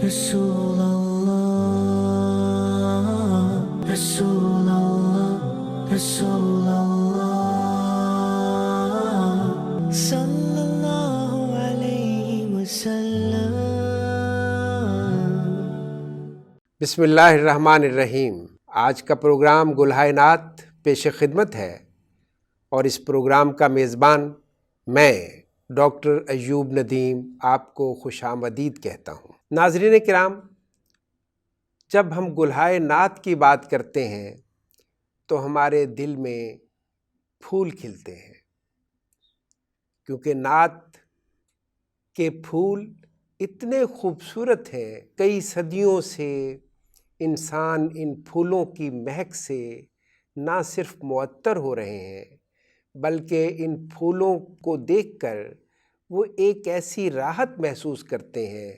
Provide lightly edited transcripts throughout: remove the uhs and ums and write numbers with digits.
رسول اللہ رسول اللہ رسول اللہ صلی اللہ علیہ وسلم۔ بسم اللہ الرحمن الرحیم۔ آج کا پروگرام گلہائے نعت پیش خدمت ہے اور اس پروگرام کا میزبان میں ڈاکٹر ایوب ندیم آپ کو خوش آمدید کہتا ہوں۔ ناظرین کرام، جب ہم گلہائے نعت کی بات کرتے ہیں تو ہمارے دل میں پھول کھلتے ہیں، کیونکہ نعت کے پھول اتنے خوبصورت ہیں۔ کئی صدیوں سے انسان ان پھولوں کی مہک سے نہ صرف معطر ہو رہے ہیں بلکہ ان پھولوں کو دیکھ کر وہ ایک ایسی راحت محسوس کرتے ہیں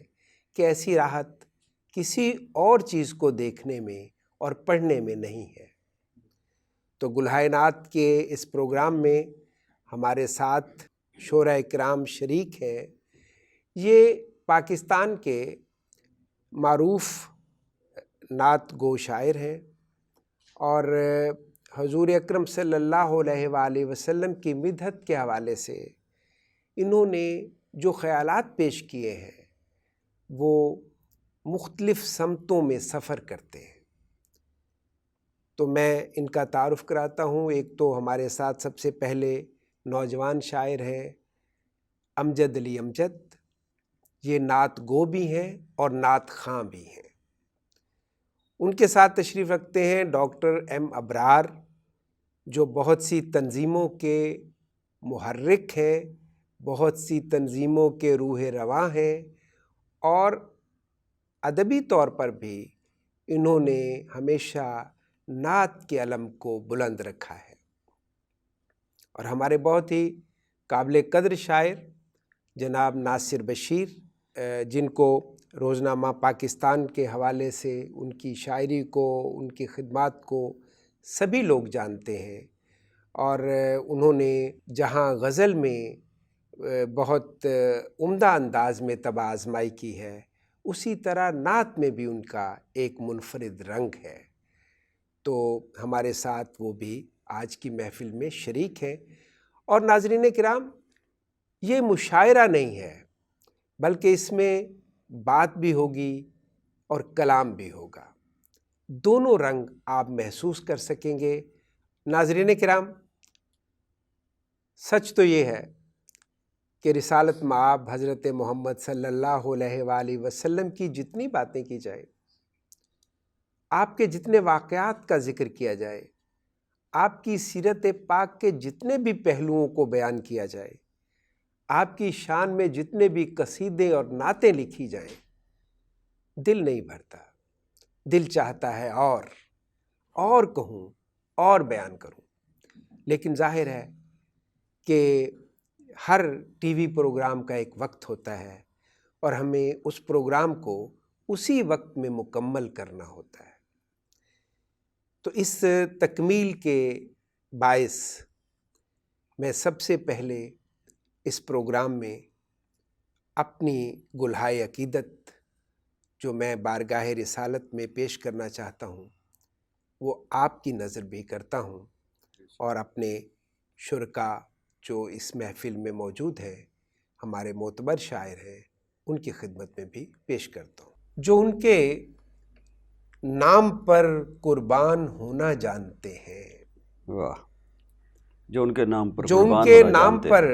کہ ایسی راحت کسی اور چیز کو دیکھنے میں اور پڑھنے میں نہیں ہے۔ تو گلہائے نعت کے اس پروگرام میں ہمارے ساتھ شعراء کرام شریک ہیں۔ یہ پاکستان کے معروف نعت گو شاعر ہیں اور حضور اکرم صلی اللہ علیہ وآلہ وسلم کی مدحت کے حوالے سے انہوں نے جو خیالات پیش کیے ہیں وہ مختلف سمتوں میں سفر کرتے ہیں۔ تو میں ان کا تعارف کراتا ہوں۔ ایک تو ہمارے ساتھ سب سے پہلے نوجوان شاعر ہیں امجد علی امجد۔ یہ نعت گو بھی ہیں اور نعت خواں بھی ہیں۔ ان کے ساتھ تشریف رکھتے ہیں ڈاکٹر ایم ابرار، جو بہت سی تنظیموں کے محرک ہیں، بہت سی تنظیموں کے روح رواں ہیں اور ادبی طور پر بھی انہوں نے ہمیشہ نعت کے علم کو بلند رکھا ہے۔ اور ہمارے بہت ہی قابل قدر شاعر جناب ناصر بشیر، جن کو روزنامہ پاکستان کے حوالے سے ان کی شاعری کو، ان کی خدمات کو سبھی لوگ جانتے ہیں، اور انہوں نے جہاں غزل میں بہت عمدہ انداز میں طبع آزمائی کی ہے، اسی طرح نعت میں بھی ان کا ایک منفرد رنگ ہے۔ تو ہمارے ساتھ وہ بھی آج کی محفل میں شریک ہیں۔ اور ناظرین کرام، یہ مشاعرہ نہیں ہے بلکہ اس میں بات بھی ہوگی اور کلام بھی ہوگا۔ دونوں رنگ آپ محسوس کر سکیں گے۔ ناظرین کرام، سچ تو یہ ہے کہ رسالت مآب حضرت محمد صلی اللہ علیہ وآلہ وسلم کی جتنی باتیں کی جائے، آپ کے جتنے واقعات کا ذکر کیا جائے، آپ کی سیرت پاک کے جتنے بھی پہلوؤں کو بیان کیا جائے، آپ کی شان میں جتنے بھی قصیدے اور نعتیں لکھی جائیں، دل نہیں بھرتا۔ دل چاہتا ہے اور کہوں اور بیان کروں، لیکن ظاہر ہے کہ ہر ٹی وی پروگرام کا ایک وقت ہوتا ہے اور ہمیں اس پروگرام کو اسی وقت میں مکمل کرنا ہوتا ہے۔ تو اس تکمیل کے باعث میں سب سے پہلے اس پروگرام میں اپنی گلہائے عقیدت جو میں بارگاہ رسالت میں پیش کرنا چاہتا ہوں وہ آپ کی نظر بھی کرتا ہوں، اور اپنے شرکاء جو اس محفل میں موجود ہیں، ہمارے معتبر شاعر ہیں، ان کی خدمت میں بھی پیش کرتا ہوں۔ جو ان کے نام پر قربان ہونا جانتے ہیں، واہ، جو ان کے نام پر جو ان کے نام پر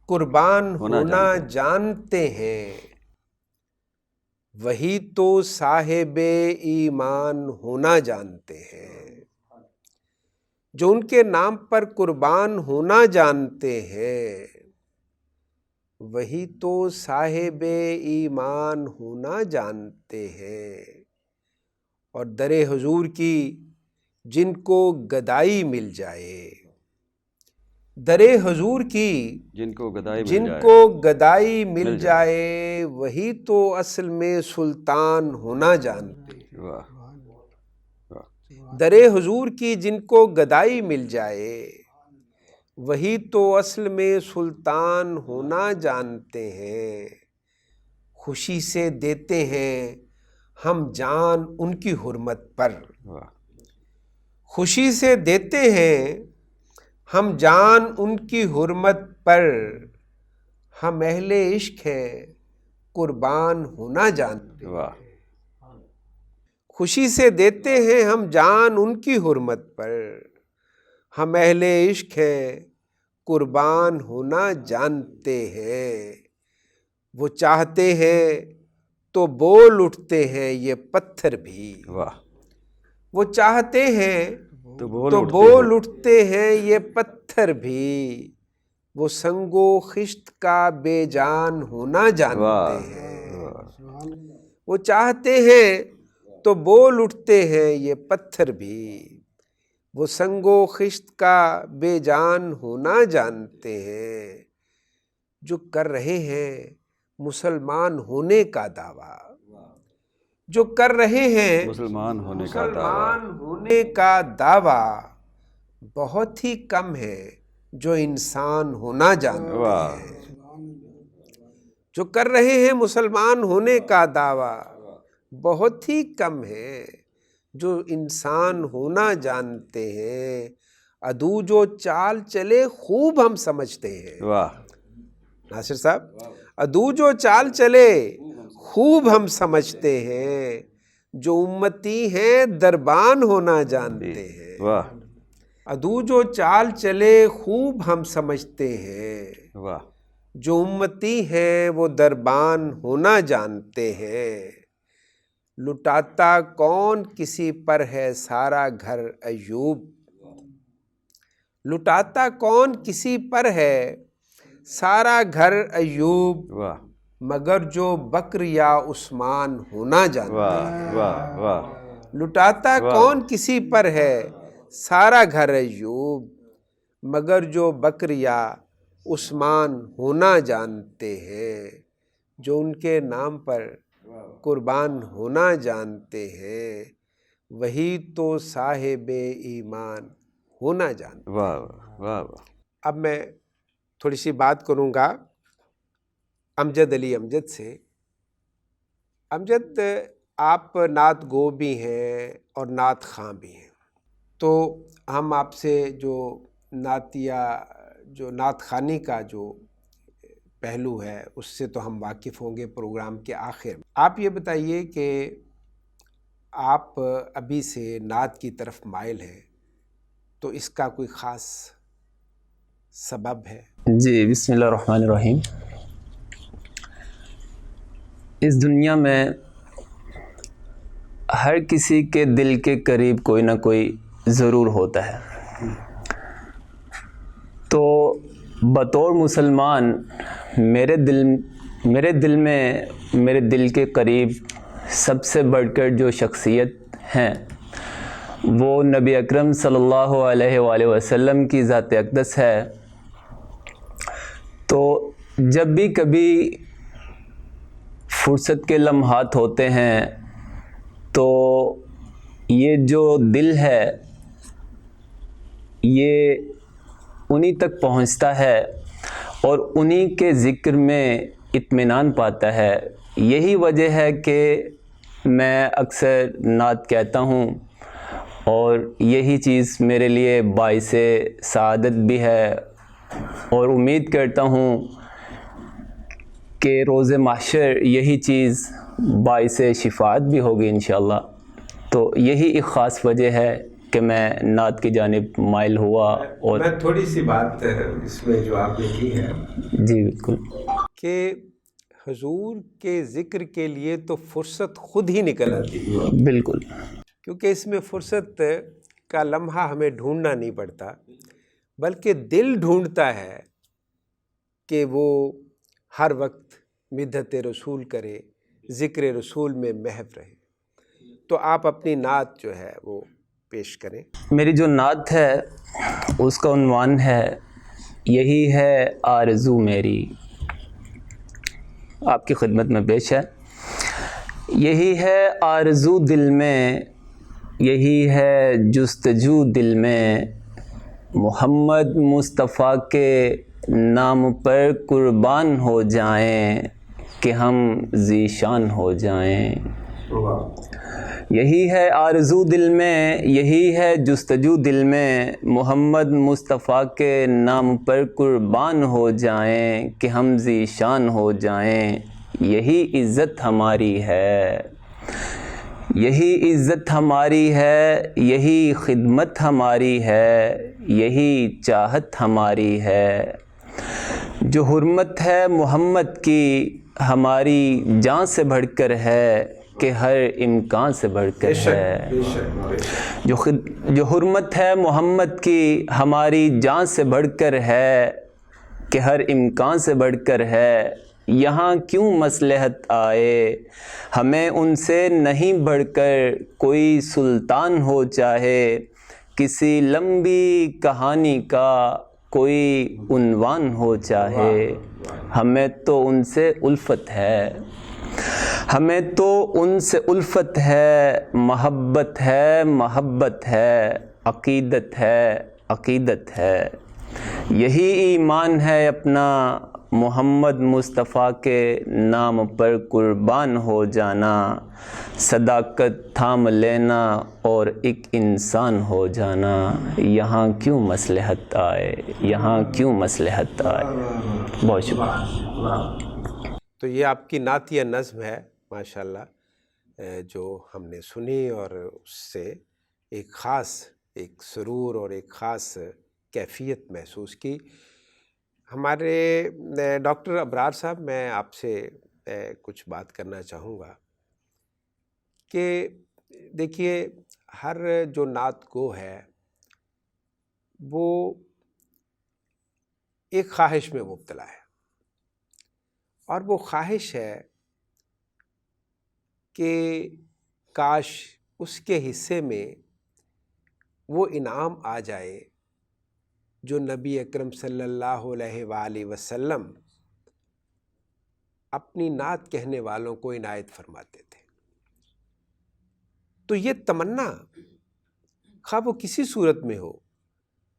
قربان ہونا جانتے ہیں، وہی تو صاحب ایمان ہونا جانتے ہیں۔ جو ان کے نام پر قربان ہونا جانتے ہیں، وہی تو صاحب ایمان ہونا جانتے ہیں۔ اور در حضور کی جن کو گدائی مل جائے، در حضور کی جن کو گدائی مل جائے، وہی تو اصل میں سلطان ہونا جانتے ہیں۔ در حضور کی جن کو گدائی مل جائے، وہی تو اصل میں سلطان ہونا جانتے ہیں۔ خوشی سے دیتے ہیں ہم جان ان کی حرمت پر، خوشی سے دیتے ہیں ہم جان ان کی حرمت پر، ہم اہل عشق ہیں قربان ہونا جانتے ہیں، خوشی سے دیتے ہیں ہم جان ان کی حرمت پر، ہم اہل عشق ہیں قربان ہونا جانتے ہیں، وہ چاہتے ہیں تو بول اٹھتے ہیں یہ پتھر بھی، وہ چاہتے ہیں تو بول اٹھتے ہیں یہ پتھر بھی، وہ سنگ و خشت کا بے جان ہونا جانتے ہیں، وہ چاہتے ہیں تو بول اٹھتے ہیں یہ پتھر بھی، وہ سنگ و خشت کا بے جان ہونا جانتے ہیں، جو کر رہے ہیں مسلمان ہونے کا دعویٰ، جو کر رہے ہیں مسلمان ہونے کا دعویٰ، بہت ہی کم ہے جو انسان ہونا جانتے ہیں، جو کر رہے ہیں مسلمان ہونے کا دعویٰ، بہت ہی کم ہے جو انسان ہونا جانتے ہیں، عدو جو چال چلے خوب ہم سمجھتے ہیں، ناصر صاحب، عدو جو چال چلے خوب ہم سمجھتے ہیں، جو امتی ہیں دربان ہونا جانتے ہیں، عدو جو چال چلے خوب ہم سمجھتے ہیں، جو امتی ہیں وہ دربان ہونا جانتے ہیں، لٹاتا کون کسی پر ہے سارا گھر ایوب، لٹاتا کون کسی پر ہے سارا گھر ایوب، مگر جو بکر یا عثمان ہونا جانتے ہیں، لٹاتا کون کسی پر ہے سارا گھر ایوب، مگر جو بکر یا عثمان ہونا جانتے ہیں، جو ان کے نام پر قربان ہونا جانتے ہیں، وہی تو صاحب ایمان ہونا جانتے ہیں۔ اب میں تھوڑی سی بات کروں گا امجد علی امجد سے۔ امجد، آپ نعت گو بھی ہیں اور نعت خواں بھی ہیں، تو ہم آپ سے جو نعتیہ جو نعت خوانی کا جو پہلو ہے اس سے تو ہم واقف ہوں گے پروگرام کے آخر میں۔ آپ یہ بتائیے کہ آپ ابھی سے نعت کی طرف مائل ہیں، تو اس کا کوئی خاص سبب ہے؟ جی، بسم اللہ الرحمن الرحیم۔ اس دنیا میں ہر کسی کے دل کے قریب کوئی نہ کوئی ضرور ہوتا ہے، تو بطور مسلمان میرے دل میں میرے دل کے قریب سب سے بڑھ کر جو شخصیت ہیں وہ نبی اکرم صلی اللہ علیہ وآلہ وسلم کی ذات اقدس ہے۔ تو جب بھی کبھی فرصت کے لمحات ہوتے ہیں تو یہ جو دل ہے یہ انہی تک پہنچتا ہے اور انہی کے ذکر میں اطمینان پاتا ہے۔ یہی وجہ ہے کہ میں اکثر نعت کہتا ہوں، اور یہی چیز میرے لیے باعث سعادت بھی ہے، اور امید کرتا ہوں کہ روز محشر یہی چیز باعث شفاعت بھی ہوگی انشاءاللہ۔ تو یہی ایک خاص وجہ ہے کہ میں نعت کی جانب مائل ہوا۔ اور میں تھوڑی سی بات اس میں جو آپ نے کی ہے، جی بالکل، کہ حضور کے ذکر کے لیے تو فرصت خود ہی نکل آتی ہے، بالکل، کیونکہ اس میں فرصت کا لمحہ ہمیں ڈھونڈنا نہیں پڑتا، بلکہ دل ڈھونڈتا ہے کہ وہ ہر وقت مدحت رسول کرے، ذکر رسول میں محو رہے۔ تو آپ اپنی نعت جو ہے وہ پیش کریں۔ میری جو نعت ہے اس کا عنوان ہے یہی ہے آرزو میری، آپ کی خدمت میں پیش ہے۔ یہی ہے آرزو دل میں، یہی ہے جستجو دل میں، محمد مصطفیٰ کے نام پر قربان ہو جائیں، کہ ہم ذیشان ہو جائیں۔ یہی ہے آرزو دل میں، یہی ہے جستجو دل میں، محمد مصطفیٰ کے نام پر قربان ہو جائیں کہ ہم ذیشان ہو جائیں۔ یہی عزت ہماری ہے، یہی عزت ہماری ہے، یہی خدمت ہماری ہے، یہی چاہت ہماری ہے۔ جو حرمت ہے محمد کی ہماری جان سے بڑھ کر ہے کہ ہر امکان سے بڑھ کر ہے۔ جو حرمت ہے محمد کی ہماری جان سے بڑھ کر ہے کہ ہر امکان سے بڑھ کر ہے۔ یہاں کیوں مصلحت آئے ہمیں ان سے نہیں بڑھ کر، کوئی سلطان ہو چاہے کسی لمبی کہانی کا کوئی عنوان ہو چاہے، ہمیں تو ان سے الفت ہے، ہمیں تو ان سے الفت ہے، محبت ہے، محبت ہے، عقیدت ہے، عقیدت ہے۔ یہی ایمان ہے اپنا محمد مصطفیٰ کے نام پر قربان ہو جانا، صداقت تھام لینا اور ایک انسان ہو جانا۔ یہاں کیوں مصلحت آئے، یہاں کیوں مصلحت آئے۔ بہت شکریہ۔ تو یہ آپ کی نعتیہ نظم ہے ماشاءاللہ، جو ہم نے سنی اور اس سے ایک خاص ایک سرور اور ایک خاص کیفیت محسوس کی۔ ہمارے ڈاکٹر ابرار صاحب، میں آپ سے کچھ بات کرنا چاہوں گا کہ دیکھیے، ہر جو نعت گو ہے وہ ایک خواہش میں مبتلا ہے، اور وہ خواہش ہے کہ کاش اس کے حصے میں وہ انعام آ جائے جو نبی اکرم صلی اللہ علیہ وآلہ وسلم اپنی نعت کہنے والوں کو عنایت فرماتے تھے۔ تو یہ تمنا خواہ وہ کسی صورت میں ہو،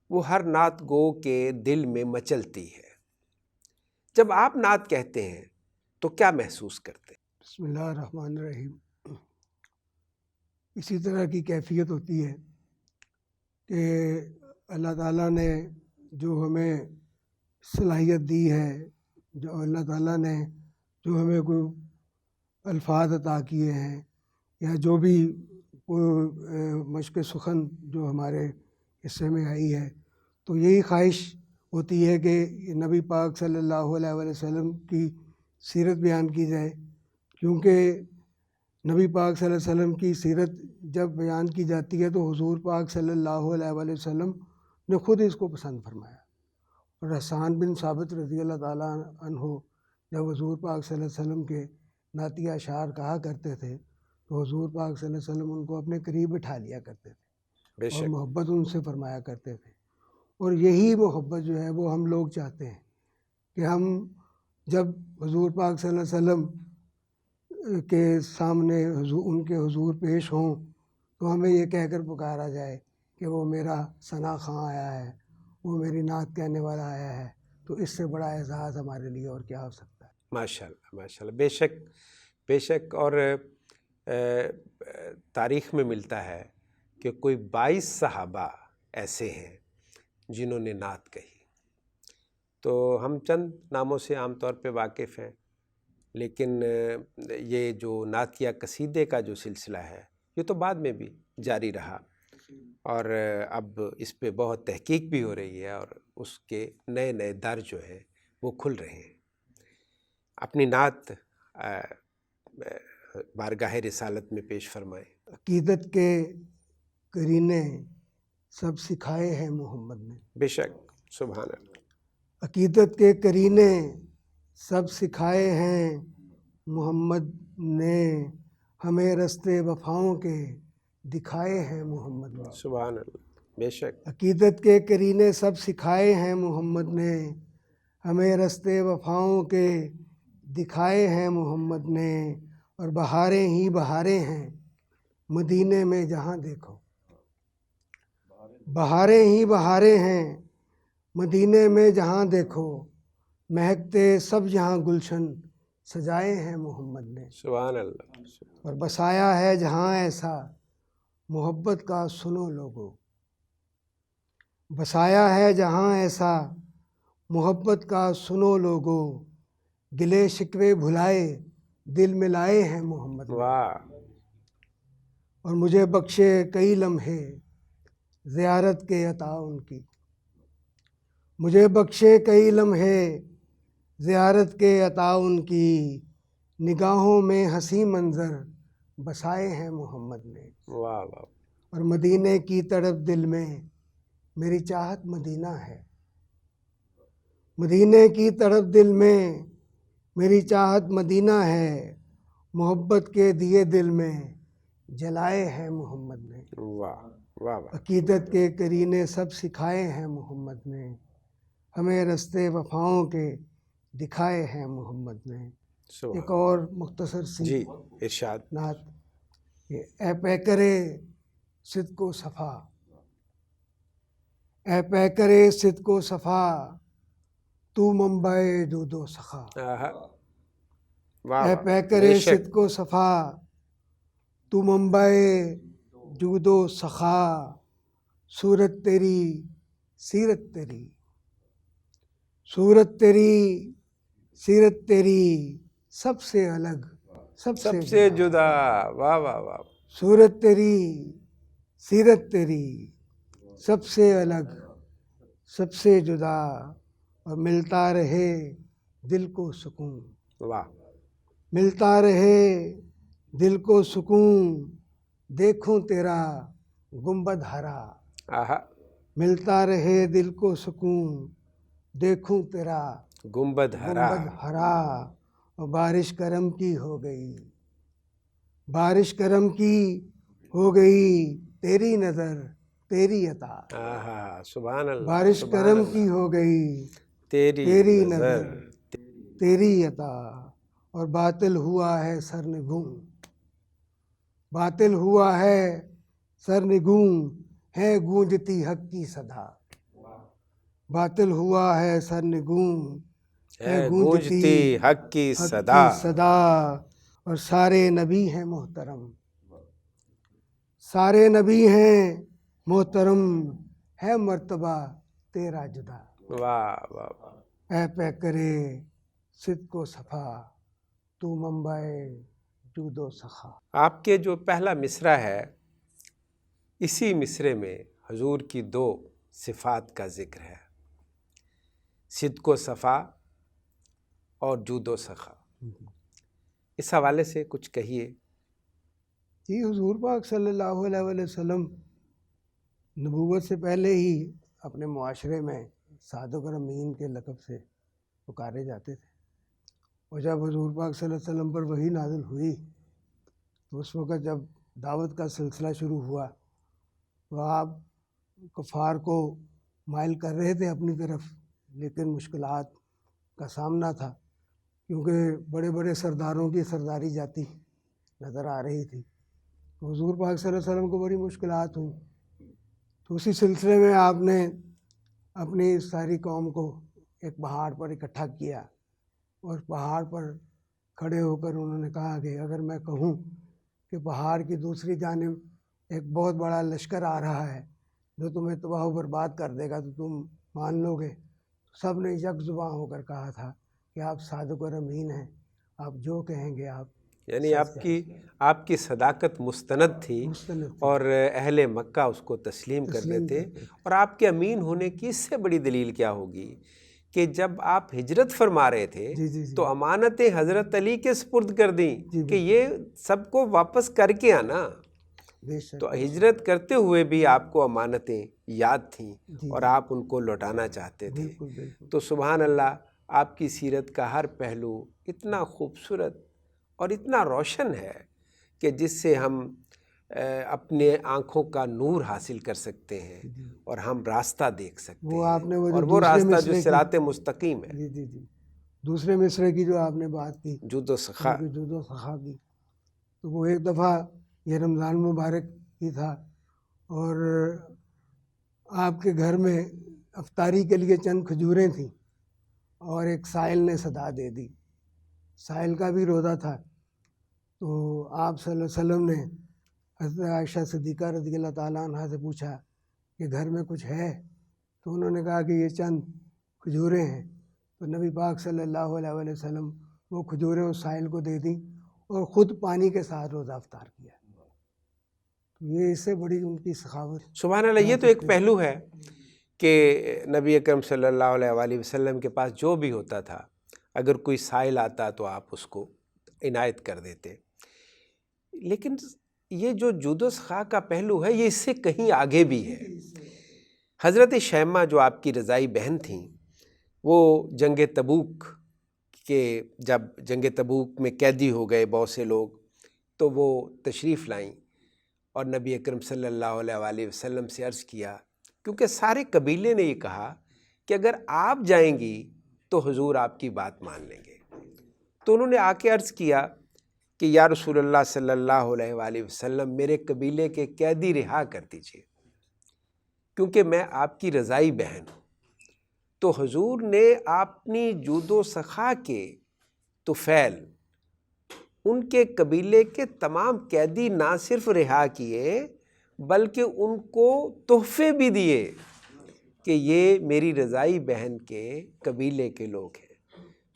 وہ ہر نعت گو کے دل میں مچلتی ہے۔ جب آپ نعت کہتے ہیں تو کیا محسوس کرتے ہیں؟ بسم اللہ الرحمن الرحیم۔ اسی طرح کی کیفیت ہوتی ہے کہ اللہ تعالیٰ نے جو ہمیں صلاحیت دی ہے، جو اللہ تعالیٰ نے جو ہمیں کوئی الفاظ عطا کیے ہیں، یا جو بھی کوئی مشق سخن جو ہمارے حصے میں آئی ہے، تو یہی خواہش ہوتی ہے کہ نبی پاک صلی اللہ علیہ وسلم کی سیرت بیان کی جائے، کیونکہ نبی پاک صلی اللہ علیہ وسلم کی سیرت جب بیان کی جاتی ہے تو حضور پاک صلی اللہ علیہ وسلم نے خود اس کو پسند فرمایا۔ اور حسان بن ثابت رضی اللہ تعالیٰ عنہ جب حضور پاک صلی اللہ علیہ وسلم کے نعتیہ اشعار کہا کرتے تھے تو حضور پاک صلی اللہ علیہ وسلم ان کو اپنے قریب بٹھا لیا کرتے تھے اور محبت ان سے فرمایا کرتے تھے۔ اور یہی محبت جو ہے وہ ہم لوگ چاہتے ہیں کہ ہم جب حضور پاک صلی اللہ علیہ وسلم کے سامنے ان کے حضور پیش ہوں تو ہمیں یہ کہہ کر پکارا جائے کہ وہ میرا ثنا خواں آیا ہے، وہ میری نعت کہنے والا آیا ہے، تو اس سے بڑا اعزاز ہمارے لیے اور کیا ہو سکتا ہے۔ ماشاءاللہ ماشاءاللہ، بے شک اور تاریخ میں ملتا ہے کہ کوئی 22 صحابہ ایسے ہیں جنہوں نے نعت کہی۔ تو ہم چند ناموں سے عام طور پہ واقف ہیں، لیکن یہ جو نعتیہ قصیدے کا جو سلسلہ ہے یہ تو بعد میں بھی جاری رہا، اور اب اس پہ بہت تحقیق بھی ہو رہی ہے اور اس کے نئے نئے در جو ہیں وہ کھل رہے ہیں۔ اپنی نعت بارگاہ رسالت میں پیش فرمائیں۔ عقیدت کے قرینے سب سکھائے ہیں محمد نے۔ بے شک، سبحان اللہ۔ عقیدت کے قرینے سب سکھائے ہیں محمد نے، ہمیں رستے وفاؤں کے دکھائے ہیں محمد نے۔ سبحان اللہ، بے شک۔ عقیدت کے قرینے سب سکھائے ہیں محمد نے، ہمیں رستے وفاؤں کے دکھائے ہیں محمد نے، اور بہاریں ہی بہاریں ہیں مدینے میں جہاں دیکھو، بہاریں ہی بہاریں ہیں مدینے میں جہاں دیکھو، مہکتے سب جہاں گلشن سجائے ہیں محمد نے، سبحان اللہ. اور بسایا ہے جہاں ایسا محبت کا سنو لوگو. بسایا ہے جہاں ایسا محبت کا سنو لوگو، گلے شکوے بھلائے دل میں لائے ہیں محمد نے. واہ. اور مجھے بخشے کئی لمحے زیارت کے عطا ان کی. مجھے بخشے کئی لمحے زیارت کے عطا ان کی، نگاہوں میں ہنسی منظر بسائے ہیں محمد نے. واہ واہ. اور مدینے کی تڑپ دل میں میری چاہت مدینہ ہے. مدینے کی تڑپ دل میں میری چاہت مدینہ ہے، محبت کے دیے دل میں جلائے ہیں محمد نے. واہ واہ واہ. عقیدت کے کرینے سب سکھائے ہیں محمد نے، ہمیں رستے وفاؤں کے دکھائے ہیں محمد نے. سبحان. ایک اور مختصر سی جی ارشاد. نعت کہ اے پیکرے صدق و صفا، اے پیکرے صدق و صفا، تو منبع جود و سخا. آہا. واہ اے واہ. پیکرے بے شک. صدق و صفا، تو منبع جود و سخا، صورت تیری سیرت تیری، صورت تیری سیرت تیری سب سے الگ سب سے جدا. واہ واہ واہ. صورت تیری سیرت تیری سب سے الگ سب سے جدا، اور ملتا رہے دل کو سکون. واہ. ملتا رہے دل کو سکون، دیکھوں تیرا گنبد ہرا. آہا. ملتا رہے دل کو سکون، دیکھوں تیرا گنبد ہرا. گنبد ہرا. اور بارش کرم کی ہو گئی، بارش کرم کی ہو گئی، تیری نظر تیری عطا. آہا. سبحان اللہ. بارش سبحان کرم اللہ. کی ہو گئی، تیری تیری نظر. نظر تیری عطا. اور باطل ہوا ہے سرنگوں، باطل ہوا ہے سرنگوں، ہے گونجتی حق کی صدا. باطل ہوا ہے سرنگوں، ہے گونجتی حق کی صدا. صدا. اور سارے نبی ہیں محترم، سارے نبی ہیں محترم، ہے مرتبہ تیرا جدا. واہ واہ واہ. اے پیکرے صدق و صفا، تو منبع جود و سخا. آپ کے جو پہلا مصرع ہے، اسی مصرع میں حضور کی 2 صفات کا ذکر ہے، صدق و صفا اور جود و سخا. اس حوالے سے کچھ کہیے. جی حضور پاک صلی اللہ علیہ وآلہ وسلم نبوت سے پہلے ہی اپنے معاشرے میں صادق اور امین کے لقب سے پکارے جاتے تھے. اور جب حضور پاک صلی اللہ علیہ وسلم پر وحی نازل ہوئی تو اس وقت جب دعوت کا سلسلہ شروع ہوا تو آپ کفار کو مائل کر رہے تھے اپنی طرف، لیکن مشکلات کا سامنا تھا کیونکہ بڑے بڑے سرداروں کی سرداری جاتی نظر آ رہی تھی. حضور پاک صلی اللہ علیہ وسلم کو بڑی مشکلات ہوئیں. تو اسی سلسلے میں آپ نے اپنی ساری قوم کو ایک پہاڑ پر اکٹھا کیا، اور پہاڑ پر کھڑے ہو کر انہوں نے کہا کہ اگر میں کہوں کہ پہاڑ کی دوسری جانب ایک بہت بڑا لشکر آ رہا ہے جو تمہیں تباہ و برباد کر دے گا تو تم مان لو گے؟ سب نے یک زباں ہو کر کہا تھا کہ آپ صادق اور امین ہیں، آپ جو کہیں گے آپ. یعنی آپ کی صداقت مستند تھی اور اہل مکہ اس کو تسلیم کرتے تھے. اور آپ کے امین ہونے کی اس سے بڑی دلیل کیا ہوگی کہ جب آپ ہجرت فرما رہے تھے تو امانتیں حضرت علی کے سپرد کر دیں کہ یہ سب کو واپس کر کے آنا. تو ہجرت کرتے ہوئے بھی آپ کو امانتیں یاد تھیں اور آپ ان کو لوٹانا چاہتے تھے. تو سبحان اللہ، آپ کی سیرت کا ہر پہلو اتنا خوبصورت اور اتنا روشن ہے کہ جس سے ہم اپنے آنکھوں کا نور حاصل کر سکتے ہیں اور ہم راستہ دیکھ سکتے ہیں، اور وہ راستہ جو صراط مستقیم ہے. جی دوسرے مصرع کی جو آپ نے بات کی، جود و سخا، جود و سخا کی، تو وہ ایک دفعہ یہ رمضان مبارک ہی تھا اور آپ کے گھر میں افطاری کے لیے چند کھجوریں تھیں اور ایک سائل نے صدا دے دی. ساحل کا بھی روزہ تھا، تو آپ صلی اللہ علیہ وسلم نے حضرت عائشہ صدیقہ رضی اللہ تعالیٰ عنہ سے پوچھا کہ گھر میں کچھ ہے؟ تو انہوں نے کہا کہ یہ چند کھجوریں ہیں، تو نبی پاک صلی اللہ علیہ وآلہ وسلم وہ کھجوریں اس ساحل کو دے دیں اور خود پانی کے ساتھ روزہ افطار کیا۔ یہ اس سے بڑی ان کی سخاوت۔ سبحان اللہ، یہ تو ایک پہلو ہے کہ نبی اکرم صلی اللہ علیہ وآلہ وسلم کے پاس جو بھی ہوتا تھا، اگر کوئی سائل آتا تو آپ اس کو عنایت کر دیتے۔ لیکن یہ جو جود و سخا کا پہلو ہے، یہ اس سے کہیں آگے بھی ہے۔ حضرت شیمہ جو آپ کی رضائی بہن تھیں، وہ جنگ تبوک کے جب جنگ تبوک میں قیدی ہو گئے بہت سے لوگ، تو وہ تشریف لائیں اور نبی اکرم صلی اللہ علیہ وآلہ وسلم سے عرض کیا، کیونکہ سارے قبیلے نے یہ کہا کہ اگر آپ جائیں گی تو حضور آپ کی بات مان لیں گے۔ تو انہوں نے آ کے عرض کیا کہ یا رسول اللہ صلی اللہ علیہ وآلہ وسلم، میرے قبیلے کے قیدی رہا کر دیجیے، کیونکہ میں آپ کی رضائی بہن ہوں۔ تو حضور نے اپنی جود و سخا کے طفیل، ان کے قبیلے کے تمام قیدی نہ صرف رہا کیے بلکہ ان کو تحفے بھی دیے کہ یہ میری رضائی بہن کے قبیلے کے لوگ ہیں۔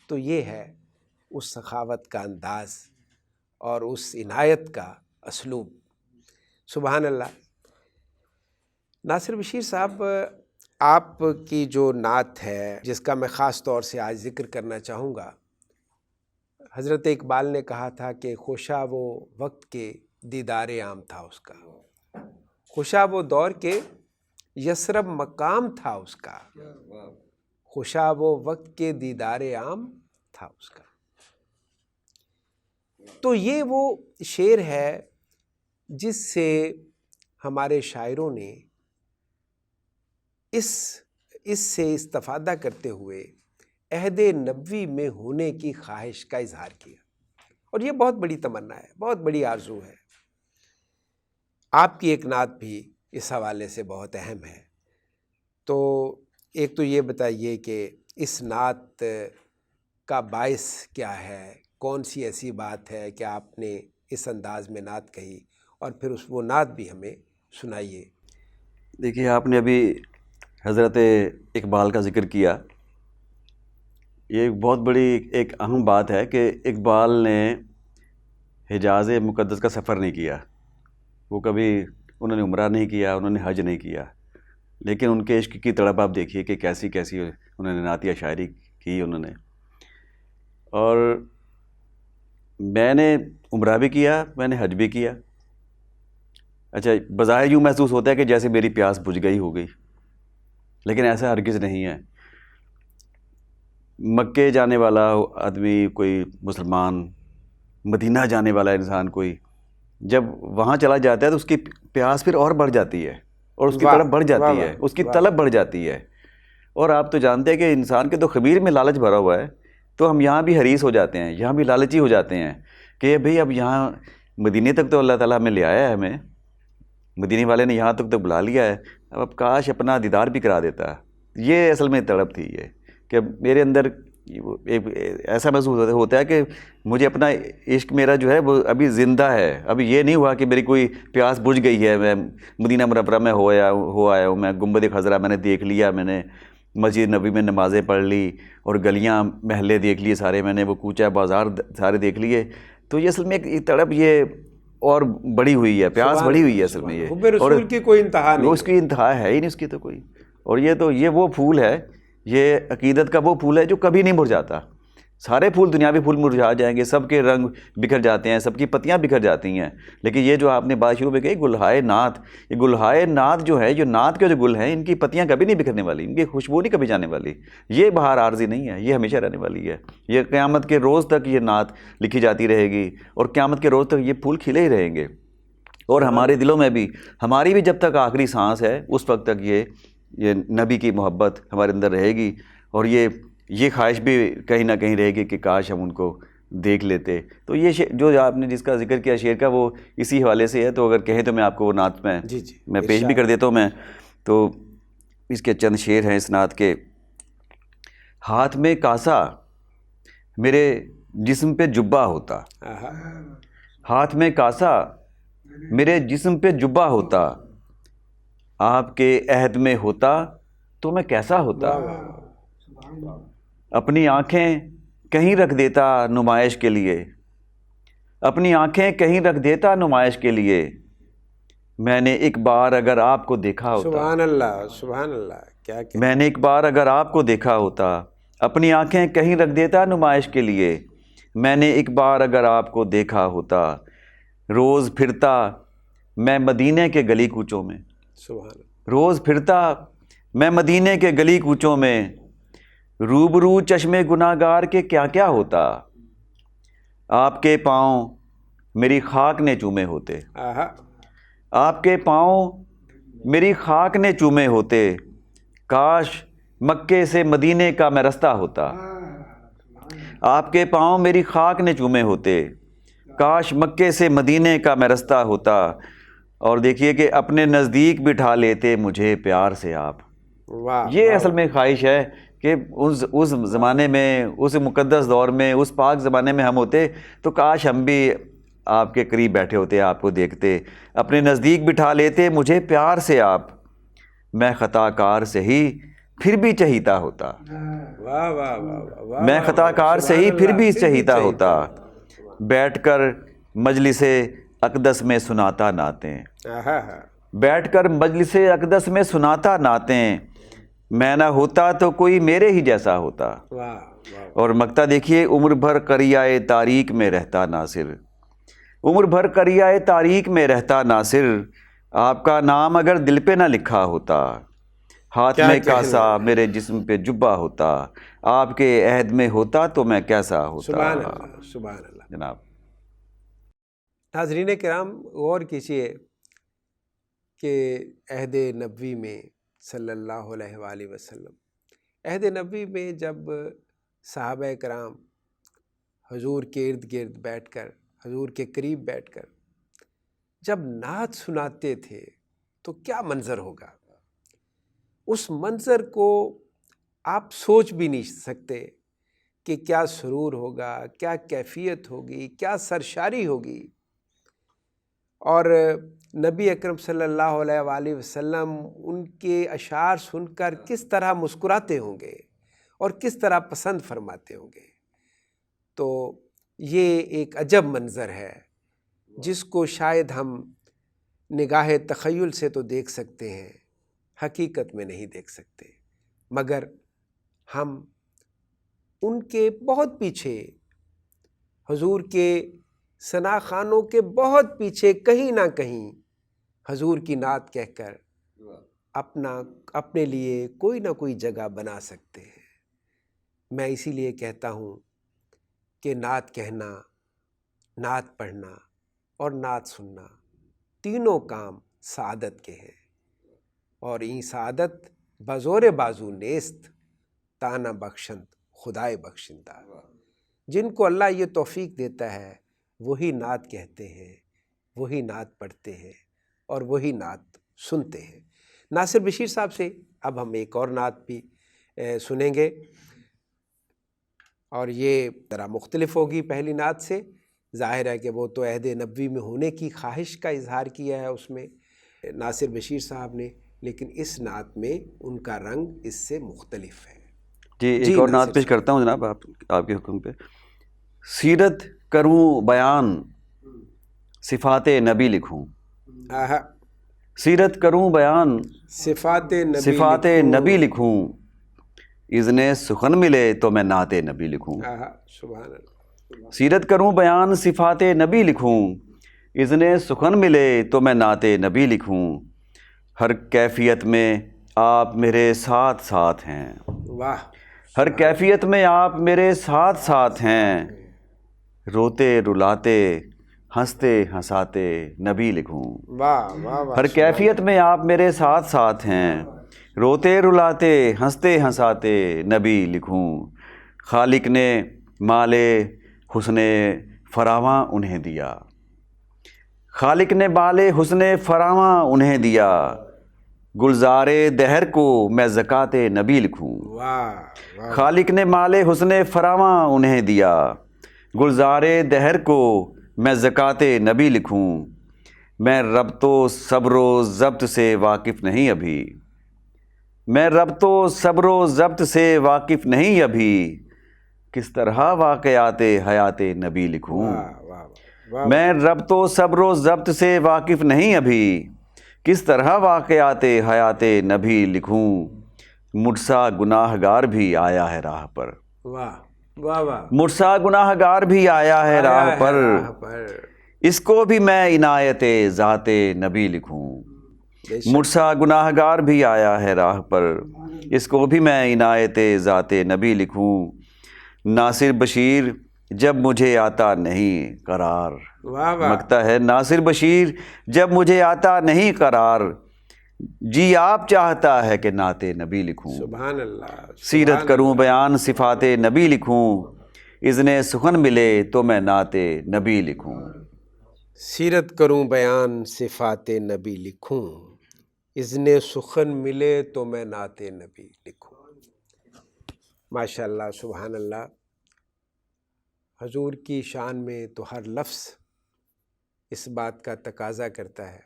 تو یہ ہے اس سخاوت کا انداز اور اس عنایت کا اسلوب۔ سبحان اللہ۔ ناصر بشیر صاحب، آپ کی جو نعت ہے جس کا میں خاص طور سے آج ذکر کرنا چاہوں گا، حضرت اقبال نے کہا تھا کہ خوشا وہ وقت کے دیدار عام تھا اس کا، خوشا وہ دور کے یثرب مقام تھا اس کا، خوشا وہ وقت کے دیدار عام تھا اس کا۔ تو یہ وہ شعر ہے جس سے ہمارے شاعروں نے اس سے استفادہ کرتے ہوئے عہد نبوی میں ہونے کی خواہش کا اظہار کیا، اور یہ بہت بڑی تمنا ہے، بہت بڑی آرزو ہے۔ آپ کی ایک نعت بھی اس حوالے سے بہت اہم ہے، تو ایک تو یہ بتائیے کہ اس نعت کا باعث کیا ہے، کون سی ایسی بات ہے کہ آپ نے اس انداز میں نعت کہی، اور پھر وہ نعت بھی ہمیں سنائیے۔ دیکھیے، آپ نے ابھی حضرت اقبال کا ذکر کیا، یہ ایک بہت بڑی ایک اہم بات ہے کہ اقبال نے حجاز مقدس کا سفر نہیں کیا، وہ کبھی انہوں نے عمرہ نہیں کیا، انہوں نے حج نہیں کیا، لیکن ان کے عشق کی تڑپ آپ دیکھیے کہ کیسی کیسی انہوں نے نعتیہ شاعری کی انہوں نے۔ اور میں نے عمرہ بھی کیا، میں نے حج بھی کیا۔ اچھا، بظاہر یوں محسوس ہوتا ہے کہ جیسے میری پیاس بجھ گئی ہو گئی، لیکن ایسا ہرگز نہیں ہے۔ مکے جانے والا آدمی، کوئی مسلمان، مدینہ جانے والا انسان کوئی، جب وہاں چلا جاتا ہے تو اس کی پیاس پھر اور بڑھ جاتی ہے، اور اس کی طلب بڑھ جاتی ہے، اس کی طلب بڑھ جاتی ہے۔ اور آپ تو جانتے ہیں کہ انسان کے تو خمیر میں لالچ بھرا ہوا ہے، تو ہم یہاں بھی حریص ہو جاتے ہیں، یہاں بھی لالچی ہو جاتے ہیں کہ بھئی اب یہاں مدینے تک تو اللہ تعالیٰ ہمیں لے آیا ہے، ہمیں مدینے والے نے یہاں تک تو بلا لیا ہے، اب کاش اپنا دیدار بھی کرا دیتا۔ یہ اصل میں تڑپ تھی، یہ کہ میرے اندر ایسا محسوس ہوتا ہے کہ مجھے اپنا عشق میرا جو ہے وہ ابھی زندہ ہے، ابھی یہ نہیں ہوا کہ میری کوئی پیاس بجھ گئی ہے، میں مدینہ منورہ میں ہو آیا ہوں، میں گنبد خضرا میں نے دیکھ لیا، میں نے مسجد نبی میں نمازیں پڑھ لی، اور گلیاں محلے دیکھ لیے سارے، میں نے وہ کوچہ بازار سارے دیکھ لیے۔ تو یہ اصل میں ایک تڑپ یہ اور بڑی ہوئی ہے، پیاس بڑی ہوئی ہے اصل میں، یہ حب رسول کی کوئی انتہا نہیں، اس کی انتہا ہے ہی نہیں اس کی تو کوئی۔ اور یہ وہ پھول ہے، یہ عقیدت کا وہ پھول ہے جو کبھی نہیں مرجھاتا۔ سارے پھول دنیاوی پھول مرجھا جائیں گے، سب کے رنگ بکھر جاتے ہیں، سب کی پتیاں بکھر جاتی ہیں، لیکن یہ جو آپ نے بات شروع میں کہی گلہائے نعت، یہ گلہائے نعت جو ہے، جو نعت کے جو گل ہیں، ان کی پتیاں کبھی نہیں بکھرنے والی، ان کی خوشبو نہیں کبھی جانے والی۔ یہ بہار عارضی نہیں ہے، یہ ہمیشہ رہنے والی ہے، یہ قیامت کے روز تک یہ نعت لکھی جاتی رہے گی، اور قیامت کے روز تک یہ پھول کھلے ہی رہیں گے۔ اور ہمارے دلوں میں بھی، ہماری بھی جب تک آخری سانس ہے اس وقت تک یہ نبی کی محبت ہمارے اندر رہے گی، اور یہ خواہش بھی کہیں نہ کہیں رہے گی کہ کاش ہم ان کو دیکھ لیتے۔ تو یہ جو آپ نے جس کا ذکر کیا شعر کا، وہ اسی حوالے سے ہے، تو اگر کہیں تو میں آپ کو وہ نعت میں پیش بھی کر دیتا ہوں۔ میں تو اس کے چند شعر ہیں اس نعت کے۔ ہاتھ میں کاسا میرے جسم پہ جبہ ہوتا، آہا، ہاتھ میں کاسا میرے جسم پہ جبہ ہوتا، آپ کے عہد میں ہوتا تو میں کیسا ہوتا، اپنی آنکھیں کہیں رکھ دیتا نمائش کے لیے، اپنی آنکھیں کہیں رکھ دیتا نمائش کے لیے، میں نے ایک بار اگر آپ کو دیکھا ہوتا، سبحان اللہ، سبحان اللہ، کیا کہ میں نے ایک بار اگر آپ کو دیکھا ہوتا، اپنی آنکھیں کہیں رکھ دیتا نمائش کے لیے، میں نے ایک بار اگر آپ کو دیکھا ہوتا، روز پھرتا میں مدینے کے گلی کوچوں میں، سبحان اللہ، روز پھرتا میں مدینے کے گلی کوچوں میں، روبرو چشم گناہ گار کے کیا کیا ہوتا، آپ کے پاؤں میری خاک نے چومے ہوتے، آہا، آپ کے پاؤں میری خاک نے چومے ہوتے، کاش مکے سے مدینے کا میں رستہ ہوتا، آپ کے پاؤں میری خاک نے چومے ہوتے، کاش مکے سے مدینے کا میں رستہ ہوتا، اور دیکھیے کہ اپنے نزدیک بٹھا لیتے مجھے پیار سے آپ۔ واہ، یہ واہ، اصل میں خواہش ہے کہ اس زمانے میں، اس مقدس دور میں، اس پاک زمانے میں ہم ہوتے تو کاش ہم بھی آپ کے قریب بیٹھے ہوتے، آپ کو دیکھتے، اپنے نزدیک بٹھا لیتے مجھے پیار سے آپ، میں خطا کار سے ہی پھر بھی چہیتا ہوتا، واہ، واہ، واہ، واہ، میں خطا کار سے ہی پھر بھی چہیتا ہوتا، بیٹھ کر مجلس اقدس میں سناتا نعتیں، آہا، بیٹھ کر مجلس اقدس میں سناتا نعتیں، میں نہ ہوتا تو کوئی میرے ہی جیسا ہوتا، واہ، واہ، اور مکتا دیکھیے، عمر بھر قریائے تاریک میں رہتا ناصر، عمر بھر قریائے تاریک میں رہتا ناصر، آپ کا نام اگر دل پہ نہ لکھا ہوتا، ہاتھ کیا میں کہنا کاسا میرے جسم پہ جبہ ہوتا، آپ کے عہد میں ہوتا تو میں کیسا ہوتا۔ سبحان اللہ، سبحان اللہ۔ جناب ناظرین کرام، غور کیجیے کہ عہد نبوی میں صلی اللہ علیہ وآلہ وسلم، عہد نبوی میں جب صحابہ کرام حضور کے ارد گرد بیٹھ کر، حضور کے قریب بیٹھ کر جب نعت سناتے تھے تو کیا منظر ہوگا، اس منظر کو آپ سوچ بھی نہیں سکتے کہ کیا سرور ہوگا، کیا کیفیت ہوگی، کیا سرشاری ہوگی۔ اور نبی اکرم صلی اللہ علیہ وآلہ وسلم ان کے اشعار سن کر کس طرح مسکراتے ہوں گے اور کس طرح پسند فرماتے ہوں گے۔ تو یہ ایک عجب منظر ہے جس کو شاید ہم نگاہ تخیل سے تو دیکھ سکتے ہیں، حقیقت میں نہیں دیکھ سکتے، مگر ہم ان کے بہت پیچھے، حضور کے ثنا خوانوں کے بہت پیچھے کہیں نہ کہیں حضور کی نعت کہہ کر اپنے لیے کوئی نہ کوئی جگہ بنا سکتے ہیں۔ میں اسی لیے کہتا ہوں کہ نعت کہنا، نعت پڑھنا اور نعت سننا تینوں کام سعادت کے ہیں، اور این سعادت بزور بازو نیست، تانا بخشند خدائے بخشندہ۔ جن کو اللہ یہ توفیق دیتا ہے وہی نعت کہتے ہیں، وہی نعت پڑھتے ہیں اور وہی نعت سنتے ہیں۔ ناصر بشیر صاحب سے اب ہم ایک اور نعت بھی سنیں گے، اور یہ ذرا مختلف ہوگی پہلی نعت سے۔ ظاہر ہے کہ وہ تو عہد نبوی میں ہونے کی خواہش کا اظہار کیا ہے اس میں ناصر بشیر صاحب نے، لیکن اس نعت میں ان کا رنگ اس سے مختلف ہے۔ جی ایک اور نعت پیش کرتا ہوں جناب، آپ کے حکم پہ۔ سیرت کروں بیان صفات نبی لکھوں، آہا، سیرت کروں بیان صفات نبی لکھوں، اذن سخن ملے تو میں نعت نبی لکھوں، آہا، سبحان اللہ۔ سیرت کروں بیان صفات نبی لکھوں، اذن سخن ملے تو میں نعت نبی لکھوں، ہر کیفیت میں آپ میرے ساتھ ساتھ ہیں، واہ، ہر کیفیت میں آپ میرے ساتھ ساتھ ہیں، روتے رلاتے ہنستے ہنساتے نبی لکھوں، واہ، واہ، واہ، ہر کیفیت میں آپ میرے ساتھ ساتھ ہیں، روتے رلاتے ہنستے ہنساتے نبی لکھوں، خالق نے مال حسن فراواں انہیں دیا، خالق نے مال حسن فراواں انہیں دیا، گلزار دہر کو میں زکوٰۃ نبی لکھوں، واہ، واہ، خالق نے مال حسن فراواں انہیں دیا، گلزار دہر کو میں زکوٰۃ نبی لکھوں، میں ربط و صبر و ضبط سے واقف نہیں ابھی، میں ربط و صبر و ضبط سے واقف نہیں ابھی، کس طرح واقعات حیات نبی لکھوں، میں ربط و صبر و ضبط سے واقف نہیں ابھی، کس طرح واقعات حیات نبی لکھوں، مجھ سا گناہ گار بھی آیا ہے راہ پر، واہ واہ واہ، مجھ سا گناہ گار بھی آیا ہے راہ پر، اس کو بھی میں عنایت ذات نبی لکھوں، مجھ سا گناہ گار بھی آیا ہے راہ پر، اس کو بھی میں عنایت ذات نبی لکھوں، ناصر بشیر جب مجھے آتا نہیں قرار، واہ واہ، مگتا ہے ناصر بشیر جب مجھے آتا نہیں قرار، جی آپ چاہتا ہے کہ نعت نبی لکھوں، سبحان اللہ، سیرت کروں بیان صفات نبی لکھوں، اذن سخن ملے تو میں نعت نبی لکھوں، سیرت کروں بیان صفات نبی لکھوں، اذن سخن ملے تو میں نعت نبی لکھوں۔ ماشاء اللہ، سبحان اللہ، حضور کی شان میں تو ہر لفظ اس بات کا تقاضا کرتا ہے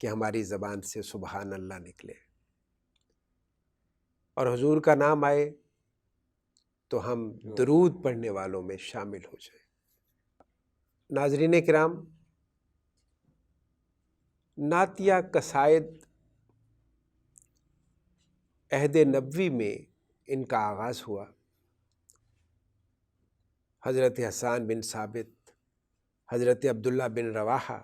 کہ ہماری زبان سے سبحان اللہ نکلے اور حضور کا نام آئے تو ہم درود پڑھنے والوں میں شامل ہو جائیں۔ ناظرین کرام، نعتیہ قصائد عہد نبوی میں ان کا آغاز ہوا۔ حضرت حسان بن ثابت، حضرت عبداللہ بن رواحہ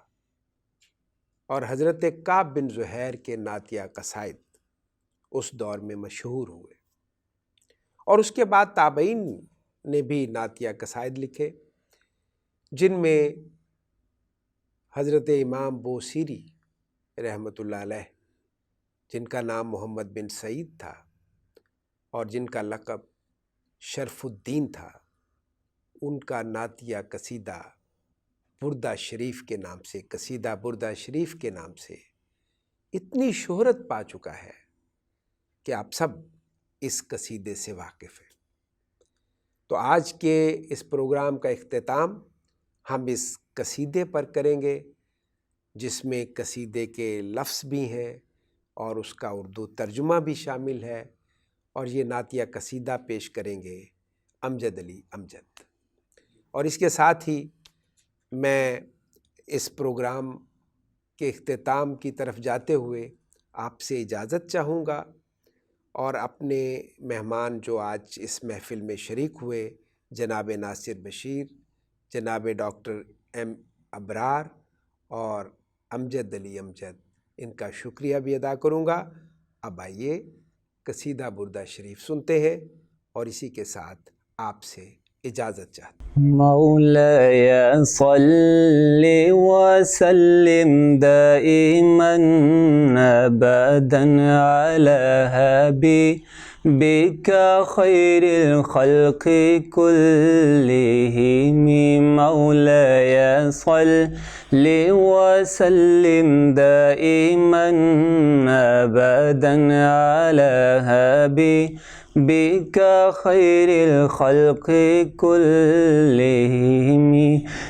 اور حضرت کعب بن زہیر کے نعتیہ قصائد اس دور میں مشہور ہوئے، اور اس کے بعد تابعین نے بھی نعتیہ قصائد لکھے، جن میں حضرت امام بوصیری رحمۃ اللہ علیہ، جن کا نام محمد بن سعید تھا اور جن کا لقب شرف الدین تھا، ان کا نعتیہ قصیدہ بردہ شریف کے نام سے، قصیدہ بردہ شریف کے نام سے اتنی شہرت پا چکا ہے کہ آپ سب اس قصیدے سے واقف ہیں۔ تو آج کے اس پروگرام کا اختتام ہم اس قصیدے پر کریں گے، جس میں قصیدے کے لفظ بھی ہیں اور اس کا اردو ترجمہ بھی شامل ہے، اور یہ نعتیہ قصیدہ پیش کریں گے امجد علی امجد۔ اور اس کے ساتھ ہی میں اس پروگرام کے اختتام کی طرف جاتے ہوئے آپ سے اجازت چاہوں گا، اور اپنے مہمان جو آج اس محفل میں شریک ہوئے، جناب ناصر بشیر، جناب ڈاکٹر ایم ابرار اور امجد علی امجد، ان کا شکریہ بھی ادا کروں گا۔ اب آئیے قصیدہ بردہ شریف سنتے ہیں اور اسی کے ساتھ آپ سے اجازت چاہتے ہیں۔ مولاي صل وسلم دائما ابدا على حبيبك خير الخلق كلهم، مولاي صل وسلم دائما ابدا على حبيبك خير الخلق كلهم۔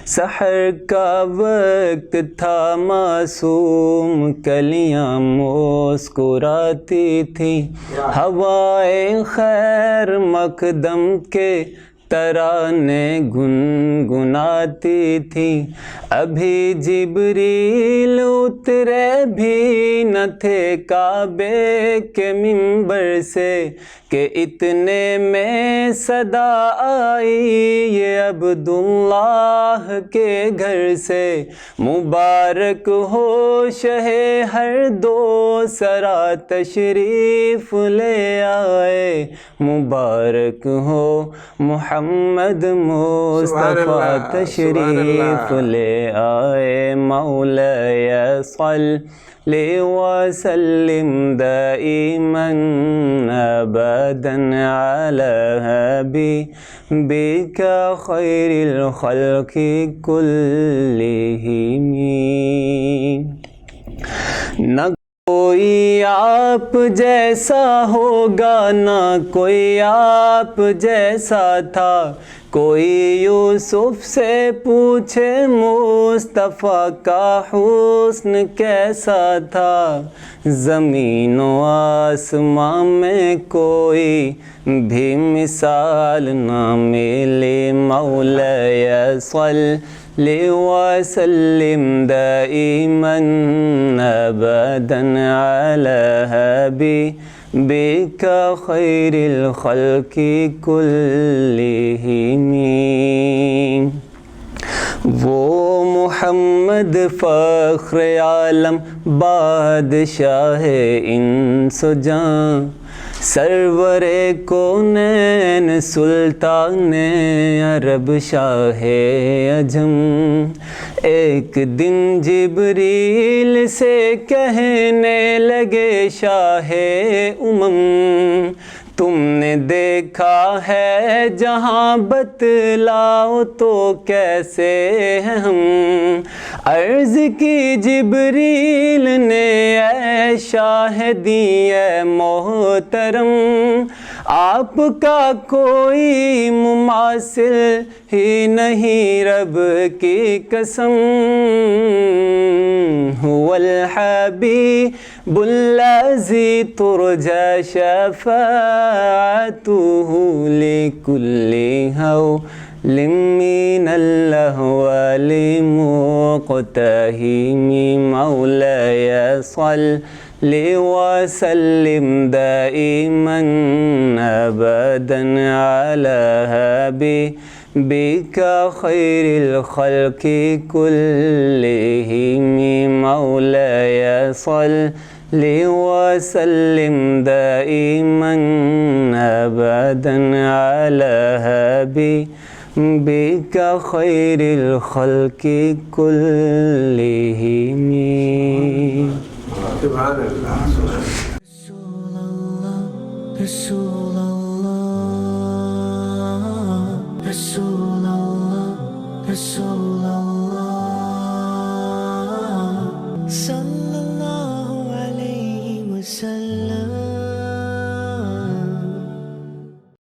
سحر کا وقت تھا، معصوم کلیاں مسکراتی تھی، ہوائے خیر مقدم کے ترانے گنگناتی تھی، ابھی جبریل اترے بھی نہ تھے کعبے کے منبر سے کہ اتنے میں صدا آئی یہ عبداللہ کے گھر سے، مبارک ہو شہ ہر دو سرا تشریف لے آئے، مبارک ہو محمد مصطفیٰ تشریف لے آئے، مولاي صل وسلم دائما ابدا على حبيبك خير الخلق كلهم۔ نہ کوئی آپ جیسا ہوگا، نہ کوئی آپ جیسا تھا، کوئی یوسف سے پوچھے مصطفیٰ کا حسن کیسا تھا، زمین و آسمان میں کوئی بھی مثال نہ ملے، مولاي صل وسلم دائما ابدا على حبيبك خير الخلق كلهم. وہ محمد فخر عالم بادشاہ انس و جاں، سرور کونین سلطان عرب شاہ عجم، ایک دن جبریل سے کہنے لگے شاہ امم، تم نے دیکھا ہے جہاں بتلاؤ تو کیسے ہیں ہم، عرض کی جبریل نے اے شاہدی اے محترم، آپ کا کوئی مماثل ہی نہیں رب کی قسم، هو الحبیب الذی ترجى شفاعته لكل هول من الأهوال مقتحم، مولاي صل وسلم دائما ابدا على حبيبك خير الخلق كلهم، مولاي صل وسلم دائما ابدا على حبيبك خير الخلق كلهم. سبحان اللہ. رسول اللہ رسول اللہ رسول